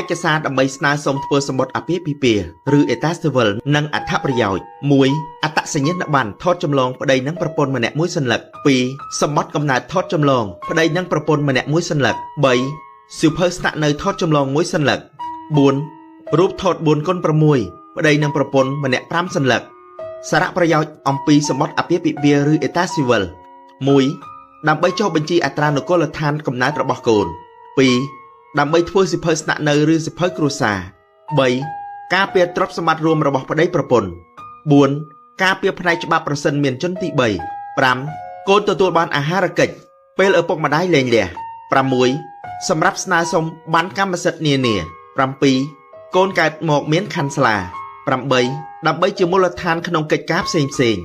ឯកសារដើម្បីស្នើសុំធ្វើសម្បត្តិអាពាហ៍ពិពាហ៍ឬអេតាស៊ីវិលនិងអត្ថប្រយោជន៍ 1. អត្តសញ្ញាណប័ណ្ណថតចម្លងប្តីនិងប្រពន្ធម្នាក់មួយសន្លឹក 2. សម្បត្តិកំណើតថតចម្លងប្តីនិងប្រពន្ធម្នាក់មួយសន្លឹក 3. សៀវភៅស្នាក់នៅថតចម្លងមួយសន្លឹក 4. រូបថត 4x6 ប្តីនិងប្រពន្ធម្នាក់5សន្លឹក សារៈប្រយោជន៍អំពីសម្បត្តិអាពាហ៍ពិពាហ៍ឬអេតាស៊ីវិល 1. ដើម្បីចុះបញ្ជីអត្រានុកូលដ្ឋានកំណើតរបស់កូន 2. ដើម្បីធ្វើសៀវភៅស្នាក់នៅឬសៀវភៅគ្រួសារ 3. ការពារទ្រព្យសម្បត្តិរួមរបស់ប្តីប្រពន្ធ 4. ការពារផ្នែកច្បាប់ប្រសិនមានជនទី 3 5. កូនទទួលបានអាហារកិច្ចពេលឪពុកម្ដាយលែងលះ 6. សម្រាប់ស្នើសុំបានកម្មសិទ្ធិនានា 7. កូនកើតមកមានខាន់ស្លា 8. ដើម្បីជាមូលដ្ឋានក្នុងកិច្ចការផ្សេងៗ